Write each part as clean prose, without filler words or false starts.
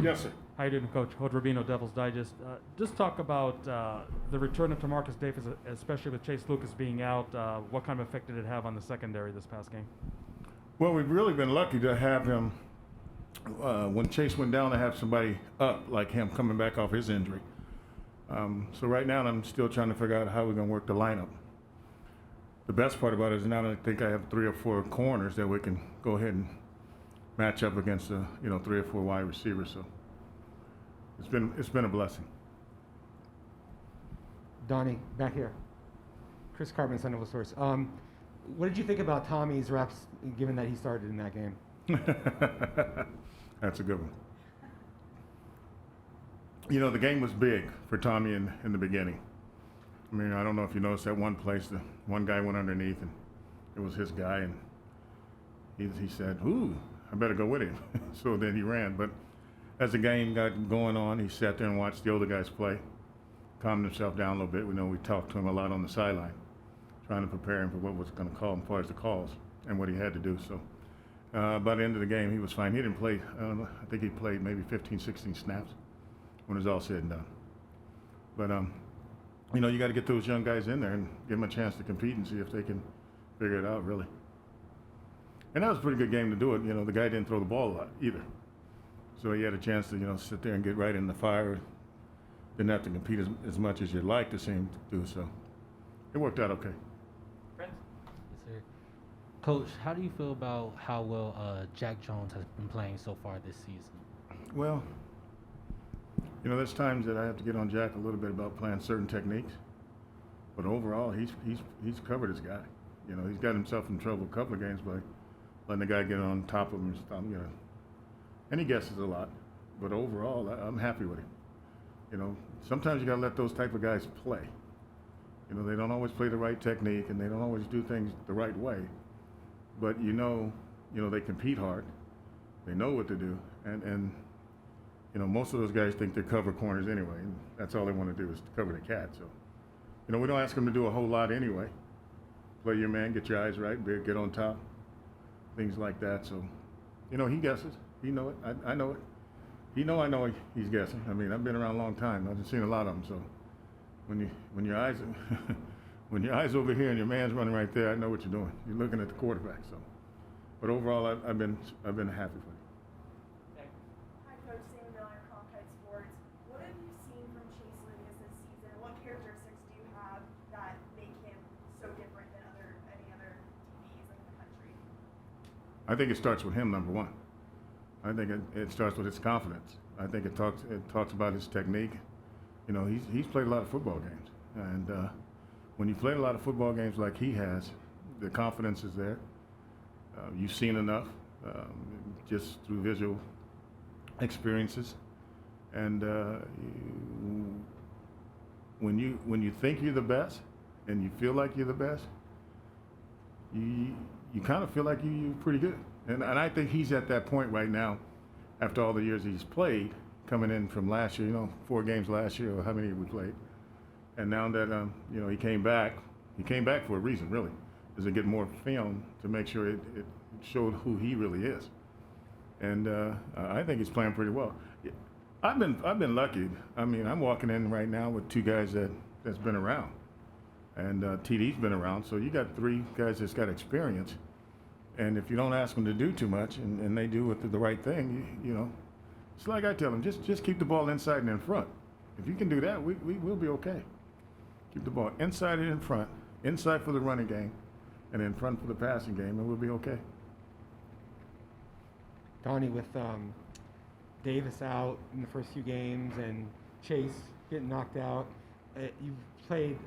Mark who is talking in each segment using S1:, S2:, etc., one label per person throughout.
S1: Yes, sir.
S2: How you doing, Coach? Hood Rubino, Devil's Digest. Just talk about the return of Demarcus Davis, especially with Chase Lucas being out. What kind of effect did it have on the secondary this past game?
S1: Well, we've really been lucky to have him, when Chase went down, to have somebody up like him coming back off his injury. So right now I'm still trying to figure out how we're going to work the lineup. The best part about it is now I think I have 3 or 4 corners that we can go ahead and match up against 3 or 4 wide receivers. So it's been a blessing.
S3: Donnie, back here. Chris Cartman, Sun Devil Source. What did you think about Tommy's reps, given that he started in that game?
S1: That's a good one. The game was big for Tommy in the beginning. I mean, I don't know if you noticed that one place, the one guy went underneath, and it was his guy, and he said, "Ooh, I better go with him." So then he ran. But as the game got going on, he sat there and watched the older guys play, calmed himself down a little bit. We talked to him a lot on the sideline, trying to prepare him for what was going to call him as far as the calls and what he had to do. So by the end of the game, he was fine. He didn't play, I think he played maybe 15, 16 snaps when it was all said and done. But, you got to get those young guys in there and give them a chance to compete and see if they can figure it out, really. And that was a pretty good game to do it. The guy didn't throw the ball a lot either. So he had a chance to, sit there and get right in the fire. Didn't have to compete as much as you'd like to see him do, so it worked out okay.
S4: Yes, sir. Coach, how do you feel about how well Jack Jones has been playing so far this season?
S1: Well, there's times that I have to get on Jack a little bit about playing certain techniques, but overall, he's covered his guy. He's got himself in trouble a couple of games by letting the guy get on top of him and stuff. And he guesses a lot, but overall, I'm happy with him. Sometimes you got to let those type of guys play. They don't always play the right technique, and they don't always do things the right way, but they compete hard. They know what to do, and most of those guys think they're cover corners anyway, and that's all they want to do is to cover the cat. So, we don't ask them to do a whole lot anyway. Play your man, get your eyes right, get on top, things like that. So, he guesses. He know it. I know it. I know he's guessing. I mean, I've been around a long time. I've seen a lot of them. So, when your eyes when your eyes over here and your man's running right there, I know what you're doing. You're looking at the quarterback. So, but overall, I've been happy with it.
S5: Hi, Coach Sam Miller, Comcast Sports. What have you seen from Chase Lucas this season? What characteristics do you have that make him so different than any other DBs in the country?
S1: I think it starts with him, number one. I think it starts with his confidence. I think it talks about his technique. He's played a lot of football games, and when you play a lot of football games like he has, the confidence is there. You've seen enough just through visual experiences, and when you think you're the best and you feel like you're the best, you kind of feel like you're pretty good. And I think he's at that point right now, after all the years he's played, coming in from last year, 4 games last year, or how many we played. And now that, he came back for a reason, really, is to get more film to make sure it showed who he really is. And I think he's playing pretty well. I've been lucky. I mean, I'm walking in right now with 2 guys that's been around. And TD's been around, so you got 3 guys that's got experience. And if you don't ask them to do too much, and they do the right thing, it's like I tell them, just keep the ball inside and in front. If you can do that, we'll be okay. Keep the ball inside and in front, inside for the running game, and in front for the passing game, and we'll be okay.
S3: Donnie, with Davis out in the first few games and Chase getting knocked out, you've played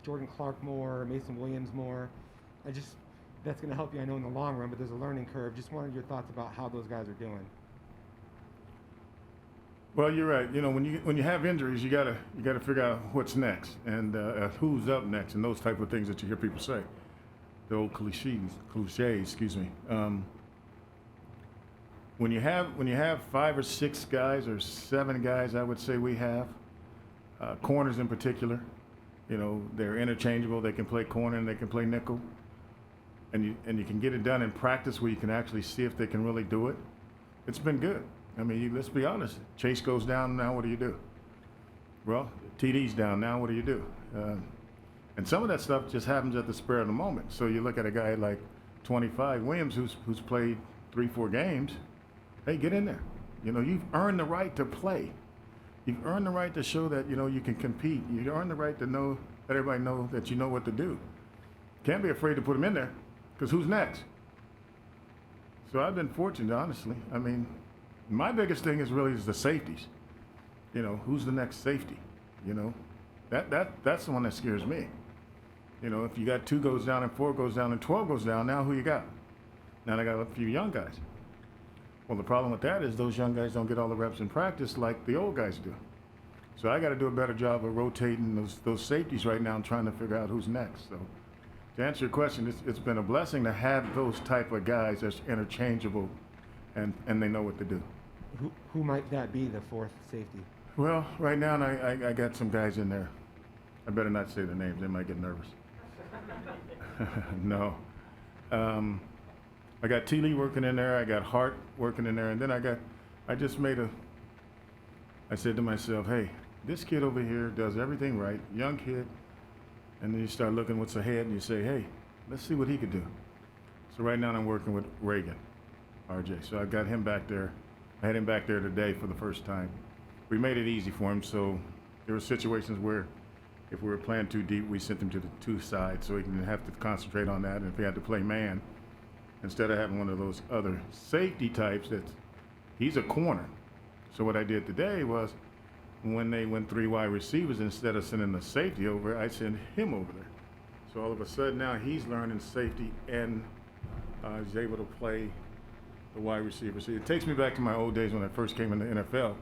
S3: Jordan Clark more, Mason Williams more. That's going to help you, I know, in the long run, but there's a learning curve. Just wanted your thoughts about how those guys are doing.
S1: Well, you're right. When you have injuries, you gotta figure out what's next and who's up next and those type of things that you hear people say. The old cliches. Excuse me. When you have 5 or 6 guys or 7 guys, I would say we have corners in particular. They're interchangeable. They can play corner and they can play nickel. And you can get it done in practice where you can actually see if they can really do it. It's been good. I mean, let's be honest. Chase goes down, now what do? Well, TD's down, now what do? And some of that stuff just happens at the spur of the moment. So you look at a guy like 25 Williams, who's played 3-4 games. Hey, get in there. You know, you've earned the right to play. You've earned the right to show that, you know, you can compete. You've earned the right to know, let everybody know that you know what to do. Can't be afraid to put him in there, because who's next? So I've been fortunate, honestly. I mean, my biggest thing is really the safeties. You know, who's the next safety? You know, that's the one that scares me. You know, if you got 2 goes down and 4 goes down and 12 goes down, now who you got? Now they got a few young guys. Well, the problem with that is those young guys don't get all the reps in practice like the old guys do. So I got to do a better job of rotating those safeties right now and trying to figure out who's next. So to answer your question, it's been a blessing to have those type of guys that's interchangeable and they know what to do.
S3: Who might that be, the 4th safety?
S1: Well, right now I got some guys in there. I better not say the names, they might get nervous. No. I got T. Lee working in there, I got Hart working in there, and then I said to myself, hey, this kid over here does everything right, young kid, and then you start looking what's ahead and you say, hey, let's see what he could do. So right now I'm working with Reagan, RJ. So I got him back there. I had him back there today for the first time. We made it easy for him, so there were situations where if we were playing too deep, we sent him to the 2 sides so he didn't have to concentrate on that. And if he had to play man, instead of having one of those other safety types he's a corner. So what I did today was when they went 3 wide receivers, instead of sending the safety over, I sent him over there. So all of a sudden now he's learning safety and he's able to play the wide receiver. So it takes me back to my old days when I first came in the NFL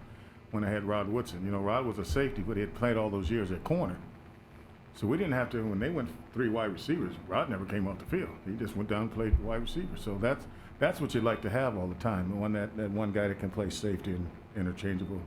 S1: when I had Rod Woodson. You know, Rod was a safety, but he had played all those years at corner. So we didn't have to, when they went 3 wide receivers, Rod never came off the field. He just went down and played wide receiver. So that's what you'd like to have all the time, that one guy that can play safety and interchangeable.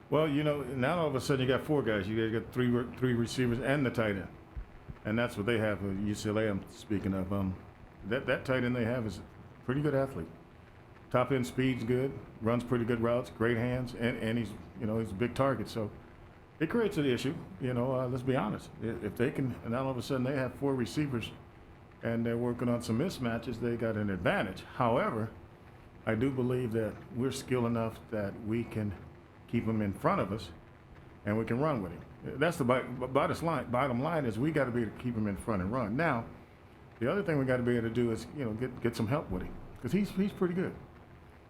S1: Well, you know, now all of a sudden you got 4 guys. You got 3 receivers and the tight end, and that's what they have at UCLA. I'm speaking of. That tight end they have is a pretty good athlete. Top end speed's good, runs pretty good routes, great hands, and he's a big target. So it creates an issue. You know, let's be honest. If they can, and now all of a sudden they have 4 receivers, and they're working on some mismatches, they got an advantage. However, I do believe that we're skilled enough that we can keep him in front of us, and we can run with him. That's the bottom line is we got to be able to keep him in front and run. Now, the other thing we got to be able to do is, you know, get some help with him, because he's pretty good.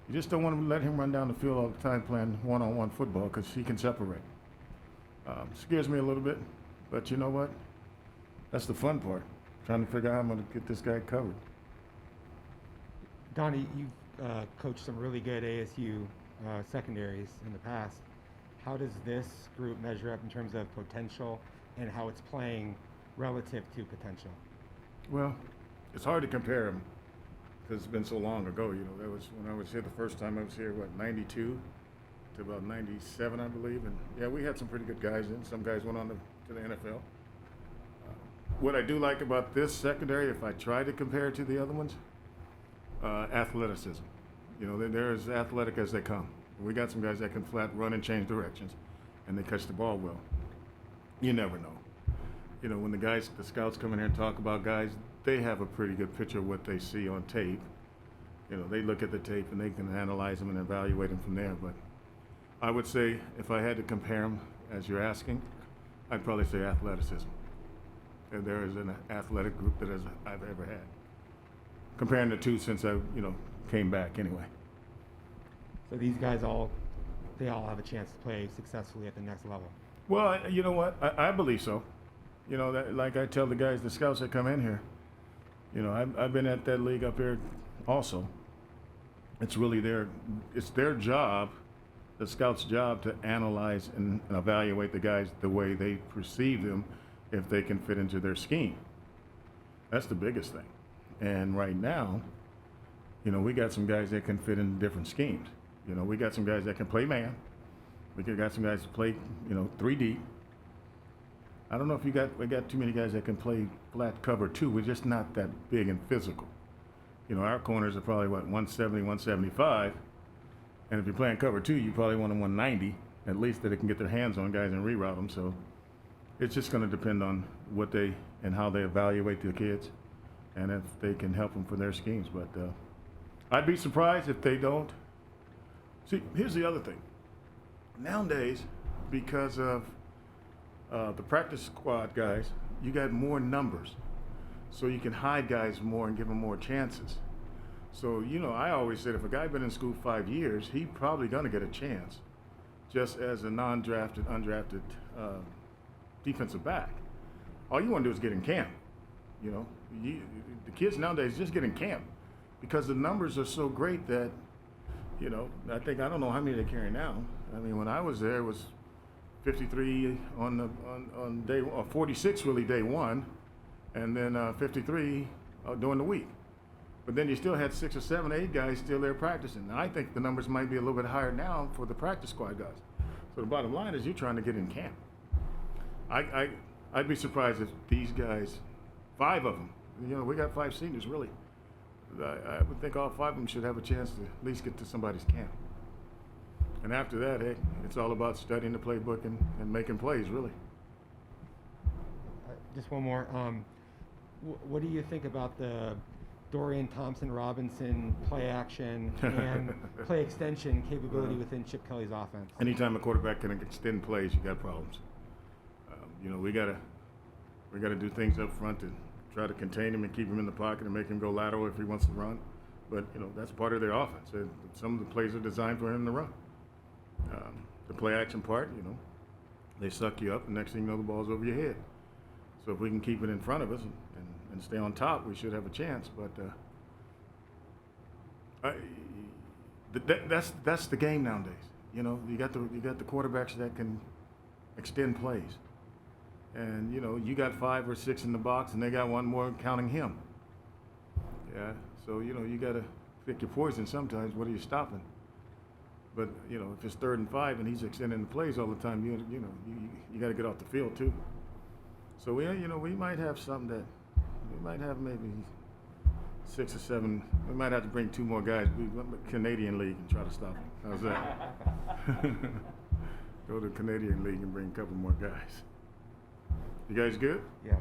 S1: You just don't want to let him run down the field all the time playing one-on-one football, because he can separate. Scares me a little bit, but you know what? That's the fun part, trying to figure out how I'm going to get this guy covered.
S3: Donnie, you've coached some really good ASU secondaries in the past. How does this group measure up in terms of potential and how it's playing relative to potential?
S1: Well, it's hard to compare them because it's been so long ago. You know, that was when I was here the first time. I was here, 92 to about 97, I believe. And yeah, we had some pretty good guys in. Some guys went on to the NFL. What I do like about this secondary, if I try to compare it to the other ones, athleticism. You know, they're as athletic as they come. We got some guys that can flat run and change directions, and they catch the ball well. You never know. You know, when the scouts come in here and talk about guys, they have a pretty good picture of what they see on tape. You know, they look at the tape and they can analyze them and evaluate them from there. But I would say if I had to compare them, as you're asking, I'd probably say athleticism. And there is an athletic group that I've ever had. Comparing the 2 since I, came back anyway.
S3: So these guys they all have a chance to play successfully at the next level.
S1: Well, you know what? I believe so. You know, that, like I tell the guys, the scouts that come in here, you know, I've been at that league up here also. It's really it's their job, the scouts' job, to analyze and evaluate the guys the way they perceive them if they can fit into their scheme. That's the biggest thing. And right now, you know, we got some guys that can fit in different schemes. You know, we got some guys that can play man. We got some guys that play, you know, 3 deep. I don't know if we got too many guys that can play flat cover too. We're just not that big and physical. You know, our corners are probably what, 170, 175. And if you're playing cover 2, you probably want them 190, at least that they can get their hands on guys and reroute them. So it's just going to depend on what they and how they evaluate the kids and if they can help them for their schemes. But I'd be surprised if they don't. See, here's the other thing. Nowadays, because of the practice squad guys, you got more numbers. So you can hide guys more and give them more chances. So, you know, I always said if a guy been in school 5 years, he probably gonna get a chance just as a non-drafted, undrafted defensive back. All you wanna do is get in camp. You know, the kids nowadays just get in camp because the numbers are so great that, you know, I don't know how many they carry now. I mean, when I was there, it was 53 on day, or 46 really day one, and then 53 during the week. But then you still had 6 or 7, 8 guys still there practicing. Now, I think the numbers might be a little bit higher now for the practice squad guys. So the bottom line is you're trying to get in camp. I'd be surprised if these guys, 5 of them, you know, we got 5 seniors really. I would think all 5 of them should have a chance to at least get to somebody's camp. And after that, hey, it's all about studying the playbook and making plays, really.
S3: Just one more. What do you think about the Dorian Thompson-Robinson play action and play extension capability within Chip Kelly's offense?
S1: Anytime a quarterback can extend plays, you got problems. You know, we gotta do things up front to try to contain him and keep him in the pocket and make him go lateral if he wants to run. But, you know, that's part of their offense. Some of the plays are designed for him to run. The play action part, you know, they suck you up, and next thing you know, the ball's over your head. So if we can keep it in front of us and stay on top, we should have a chance. But that's the game nowadays. You know, you got the quarterbacks that can extend plays, and you know, you got 5 or 6 in the box, and they got 1 more counting him. Yeah, so you know, you got to pick your poison sometimes. What are you stopping? But you know, if it's 3rd and 5 and he's extending the plays all the time, you got to get off the field too. So we might have something that we might have maybe 6 or 7. We might have to bring 2 more guys. We went to the Canadian League and try to stop him. How's that? Go to the Canadian League and bring a couple more guys. You guys good?
S3: Yeah.